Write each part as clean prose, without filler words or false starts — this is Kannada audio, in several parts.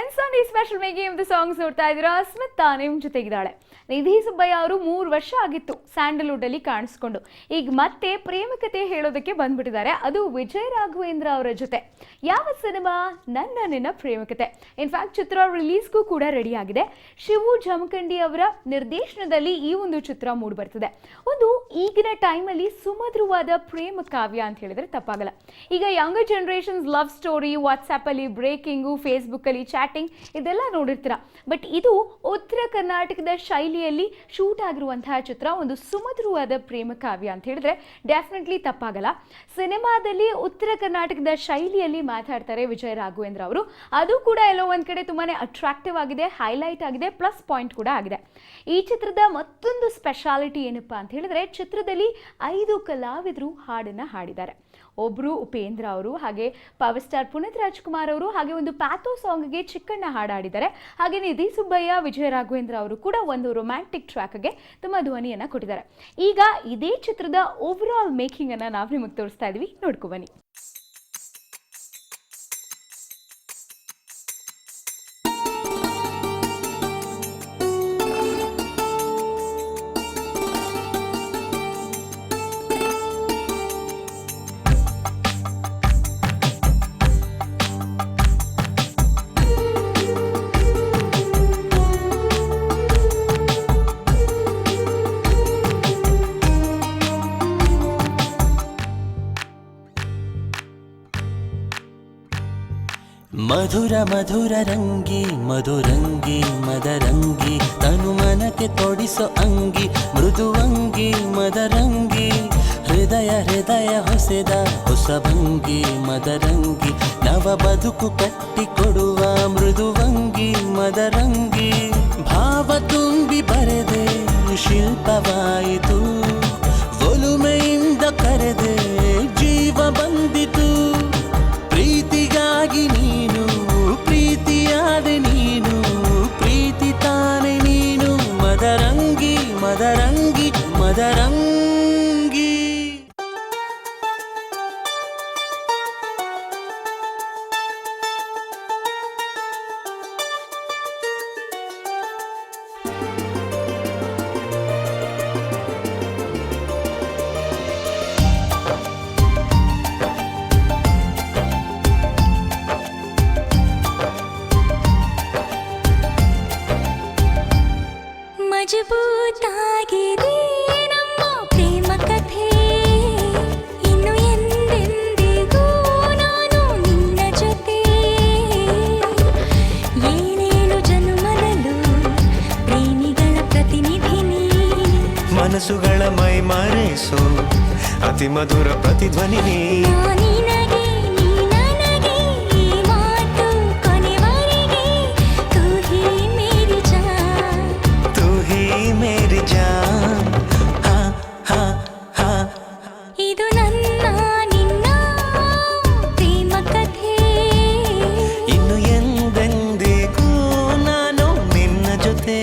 Friends, Sunday special making of the songs ನೋಡ್ತಾ ಇದ್ದೀರಾ. ಸ್ಮಿತಾ ನಿಮ್ಮ ಜೊತೆಗಿದ್ದಾಳೆ. ನಿಧಿ ಸುಬ್ಬಯ್ಯ ಅವರು 3 ವರ್ಷ ಆಗಿತ್ತು ಸ್ಯಾಂಡಲ್ವುಡ್ ಅಲ್ಲಿ ಕಾಣಿಸ್ಕೊಂಡು. ಈಗ ಮತ್ತೆ ಪ್ರೇಮಕತೆ ಹೇಳೋದಕ್ಕೆ ಬಂದ್ಬಿಟ್ಟಿದ್ದಾರೆ, ಅದು ವಿಜಯ್ ರಾಘವೇಂದ್ರ ಅವರ ಜೊತೆ. ಯಾವ ಸಿನಿಮಾ? ನನ್ನ ನಿನ್ನ ಪ್ರೇಮಕತೆ. ಇನ್ಫ್ಯಾಕ್ಟ್ ಚಿತ್ರ ರಿಲೀಸ್ಗೂ ಕೂಡ ರೆಡಿ ಆಗಿದೆ. ಶಿವು ಜಮಖಂಡಿ ಅವರ ನಿರ್ದೇಶನದಲ್ಲಿ ಈ ಒಂದು ಚಿತ್ರ ಮೂಡಿ ಬರ್ತಿದೆ. ಒಂದು ಈಗಿನ ಟೈಮಲ್ಲಿ ಸುಮಧುರವಾದ ಪ್ರೇಮ ಕಾವ್ಯ ಅಂತ ಹೇಳಿದ್ರೆ ತಪ್ಪಾಗಲ್ಲ. ಈಗ younger generations love story, WhatsApp ಅಲ್ಲಿ ಬ್ರೇಕಿಂಗು, ಫೇಸ್ಬುಕ್ ಅಲ್ಲಿ ಚಾಟಿಂಗ್ ಇದೆಲ್ಲ ನೋಡಿರ್ತೀರ. ಬಟ್ ಇದು ಉತ್ತರ ಕರ್ನಾಟಕದ ಶೈಲಿಯಲ್ಲಿ ಶೂಟ್ ಆಗಿರುವಂತಹ ಚಿತ್ರ, ಒಂದು ಸುಮಧುರವಾದ ಪ್ರೇಮ ಕಾವ್ಯ ಅಂತ ಹೇಳಿದ್ರೆ ಡೆಫಿನೆಟ್ಲಿ ತಪ್ಪಾಗಲ್ಲ. ಸಿನಿಮಾದಲ್ಲಿ ಉತ್ತರ ಕರ್ನಾಟಕದ ಶೈಲಿಯಲ್ಲಿ ಮಾತಾಡ್ತಾರೆ ವಿಜಯ್ ರಾಘವೇಂದ್ರ ಅವರು. ಅದು ಕೂಡ ಎಲ್ಲೋ ಒಂದ್ ಕಡೆ ತುಂಬಾನೇ ಅಟ್ರಾಕ್ಟಿವ್ ಆಗಿದೆ, ಹೈಲೈಟ್ ಆಗಿದೆ, ಪ್ಲಸ್ ಪಾಯಿಂಟ್ ಕೂಡ ಆಗಿದೆ. ಈ ಚಿತ್ರದ ಮತ್ತೊಂದು ಸ್ಪೆಷಾಲಿಟಿ ಏನಪ್ಪಾ ಅಂತ ಹೇಳಿದ್ರೆ, ಚಿತ್ರದಲ್ಲಿ 5 ಕಲಾವಿದರು ಹಾಡನ್ನ ಹಾಡಿದ್ದಾರೆ. ಒಬ್ರು ಉಪೇಂದ್ರ ಅವರು, ಹಾಗೆ ಪವರ್ ಸ್ಟಾರ್ ಪುನೀತ್ ರಾಜ್ಕುಮಾರ್ ಅವರು, ಹಾಗೆ ಒಂದು ಪ್ಯಾಥೋ ಸಾಂಗ್ಗೆ ಚಿಕ್ಕಣ್ಣ ಹಾಡಾಡಿದ್ದಾರೆ. ಹಾಗೆ ನಿಧಿ ಸುಬ್ಬಯ್ಯ, ವಿಜಯ ರಾಘವೇಂದ್ರ ಅವರು ಕೂಡ ಒಂದು ರೊಮ್ಯಾಂಟಿಕ್ ಟ್ರ್ಯಾಕ್ಗೆ ತಮ್ಮ ಧ್ವನಿಯನ್ನ ಕೊಟ್ಟಿದ್ದಾರೆ. ಈಗ ಇದೇ ಚಿತ್ರದ ಓವರ್ ಆಲ್ ಮೇಕಿಂಗ್ ಅನ್ನ ನಾವು ನಿಮಗೆ ತೋರಿಸ್ತಾ ಇದೀವಿ, ನೋಡ್ಕೊ ಬನ್ನಿ. ಮಧುರ ಮಧುರ ರಂಗಿ ಮಧುರಂಗಿ ಮದರಂಗಿ, ತನು ಮನಕ್ಕೆ ತೊಡಿಸೋ ಅಂಗಿ ಮೃದುವಂಗಿ ಮದರಂಗಿ, ಹೃದಯ ಹೃದಯ ಹೊಸೆದ ಹೊಸಭಂಗಿ ಮದರಂಗಿ, ನವ ಬದುಕು ಕಟ್ಟಿಕೊಡುವ ಮೃದುವಂಗಿ ಮದರಂಗಿ, ಭಾವ ತುಂಬಿ ಬರೆದೆ ಶಿಲ್ಪವಾಯಿತು, ಒಲುಮೆಯಿಂದ ಕರೆದೆ ಜೀವ ಬಂದಿತು, ಪ್ರೀತಿಗಾಗಿ ನೀನು ಪ್ರೀತಿಯಾದೆ ನೀನು, ಪ್ರೀತಿ ತಾನೆ ನೀನು, ಮದರಂಗಿ ಮದರಂಗಿ ಮದರಂಗಿ. ಮಜಬೂತಾಗಿದೆ ನಮ್ಮ ಪ್ರೇಮ ಕಥೆ, ಇನ್ನು ಎಂದೆಂದಿಗೂ ನಾನು ನಿನ್ನ ಜೊತೆ, ಏನೇನು ಜನ್ಮದಲ್ಲೂ ಪ್ರೇಮಿಗಳ ಪ್ರತಿನಿಧಿನಿ, ಮನಸ್ಸುಗಳ ಮೈ ಮರೆಸೋ ಅತಿ ಮಧುರ ಪ್ರತಿಧ್ವನಿ ನೀ. ನಿನಗೆ ನೀ ನನಗೆ ಈ ಮಾತು ಕೊನೆವರೆಗೆ, ತೂ ಹಿ ಮೇರಿ ಜಾನ್, तू ही मेरी जान, ಹಾ ಹಾ ಹಾ. ಇದು ನನ್ನ ನಿನ್ನ ಪ್ರೇಮ ಕಥೆ, ಇನ್ನು ಎಂದೆಂದಿಗೂ ನಾನು ನಿನ್ನ ಜೊತೆ.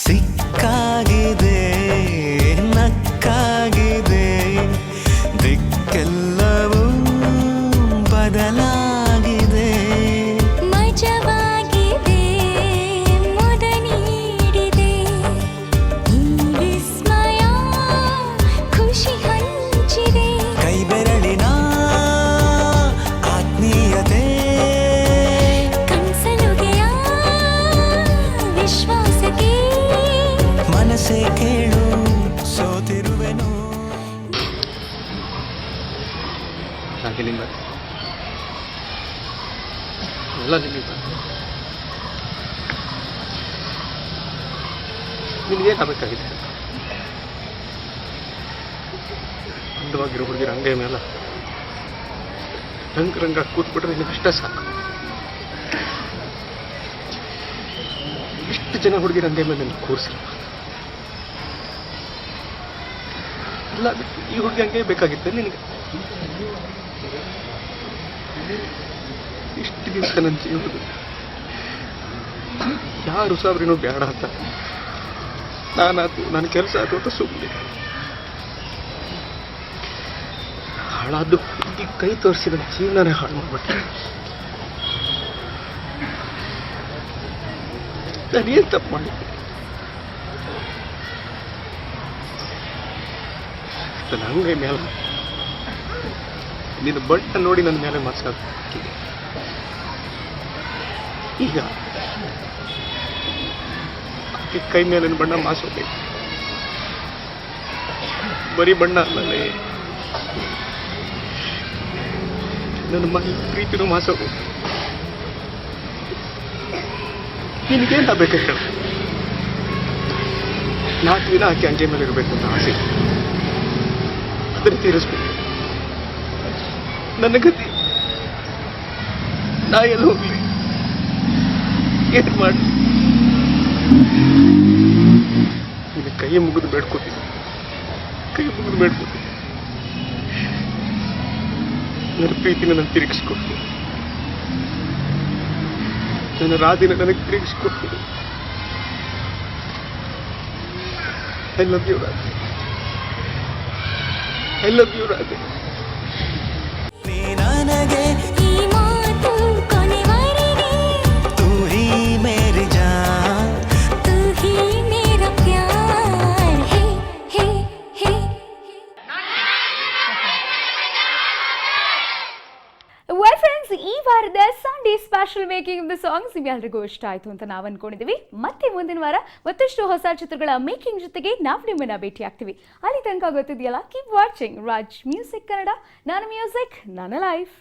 ಸಿಕ್ಕಾಗಿದೆ ನಕ್ಕಾಗಿದೆ ದಿಕ್ಕೆಲ್ಲವೂ ಬದಲಾಗಿದೆ, ಮಜವಾಗಿದೆ ಮುದ ನೀಡಿದೆ, ಈ ವಿಸ್ಮಯ ಖುಷಿ ಹಂಚಿದೆ, ಕೈ ಬೆರಳಿನ ಆತ್ಮೀಯತೆ, ಕನ್ಸಲುಗೆಯ ವಿಶ್ವಾಸಕ್ಕೆ, ಮನಸ್ಸೇ ಕೇಳು ಸೋತಿರುವೆನು. ನಾಗಿಲಿಂದ ಎಲ್ಲ ನಿನ್ನಿಂದ ನಿನಗೇನಾಗಬೇಕಾಗಿದೆ? ಅಂದವಾಗಿರೋ ಹುಡುಗಿರ ಹಂಗೆ ಮೇಲೆ ರಂಗ ಕೂತ್ಬಿಟ್ರೆ ನಿನಗಷ್ಟೇ ಸಾಕು. ಎಷ್ಟು ಜನ ಹುಡುಗಿರ ಅಂದೇ ಮೇಲೆ ನನ್ನ ಕೂರಿಸಿಲ್ಲ. ಇಲ್ಲ ಈ ಹುಡುಗಿ ಹಂಗೆ ಬೇಕಾಗಿತ್ತು ನಿನಗೆ. ಇಷ್ಟು ದಿವಸ ನನ್ನ ಜೀವನದ ಯಾರು ಸಾವಿರೇನೋ ಬೇಡ ಅಂತ ನಾನಾತು ನನ್ನ ಕೆಲಸ ಆಯ್ತು ಅಂತ ಸುಮ್ಮನೆ ಹಾಳಾದ್ದು ಈ ಕೈ ತೋರಿಸಿ ನನ್ನ ಜೀವನನೇ ಹಾಳು ಮಾಡ್ಬಿಟ್ಟೆ. ನಾನೇನು ತಪ್ಪು ಮಾಡಿದ್ದೆ? ನನ್ನ ಅಂಗೈ ಮೇಲೆ ನಿನ್ನ ಬಣ್ಣ ನೋಡಿ ನನ್ನ ಮೇಲೆ ಮಾತಾಡ. ಈಗ ಆಕೆ ಕೈ ಮೇಲಿನ ಬಣ್ಣ ಮಾಸೋಗೈತೆ. ಬರೀ ಬಣ್ಣ ಅಲ್ಲೇ ನನ್ನ ಮನೆ ಪ್ರೀತಿನೂ ಮಾಸೋಗೈತೆ. ನಿನಗೇನು ಬೇಕು ಹೇಳ? 4 ದಿನ ಆಕೆ ಅಂಜೆ ಮೇಲೆ ಇರಬೇಕು ಅಂತ ಆಸೆ, ಅದನ್ನು ತೀರಿಸ್ಬೇಕು. ನನ್ನ ಗತಿ ನಾ ಎಲ್ಲ ಹೋಗ್ಲಿ, ಏನು ಮಾಡಿ ನಿನ್ನ ಕೈ ಮುಗಿದು ಬೇಡ್ಕೋತೀನಿ, ನನ್ನ ಪ್ರೀತಿನ ನಾನು ತಿರುಗಿಸ್ಕೊಟ್ಟು, ನನ್ನ ರಾಧಿನ ನನಗೆ ತಿರುಗಿಸ್ಕೊಟ್ಟು. I love you Radhe, I love you Radhe. ನೀ ನನಗೆ ಈ ಮಾತು ಕೊನೆವರೆಗೆ तू ही मेरी जान तू ही मेरा प्यार है है है. ವೆಲ್ ಫ್ರೆಂಡ್ಸ್, ಈ ವಾರದ Sunday special making of the songs ನಿಮ್ಮೆಲ್ಲರಿಗೂ ಇಷ್ಟ ಆಯ್ತು ಅಂತ ನಾವು ಅನ್ಕೊಂಡಿದ್ದೀವಿ. ಮತ್ತೆ ಮುಂದಿನ ವಾರ ಮತ್ತಷ್ಟು ಹೊಸ ಚಿತ್ರಗಳ ಮೇಕಿಂಗ್ ಜೊತೆಗೆ ನಾವು ನಿಮ್ಮನ್ನ ಭೇಟಿ ಆಗ್ತೀವಿ. ಅಲ್ಲಿ ತನಕ ಗೊತ್ತಿದೆಯಲ್ಲ, keep watching Raj music Kannada. ನನ್ನ ಮ್ಯೂಸಿಕ್ ನನ್ನ ಲೈಫ್.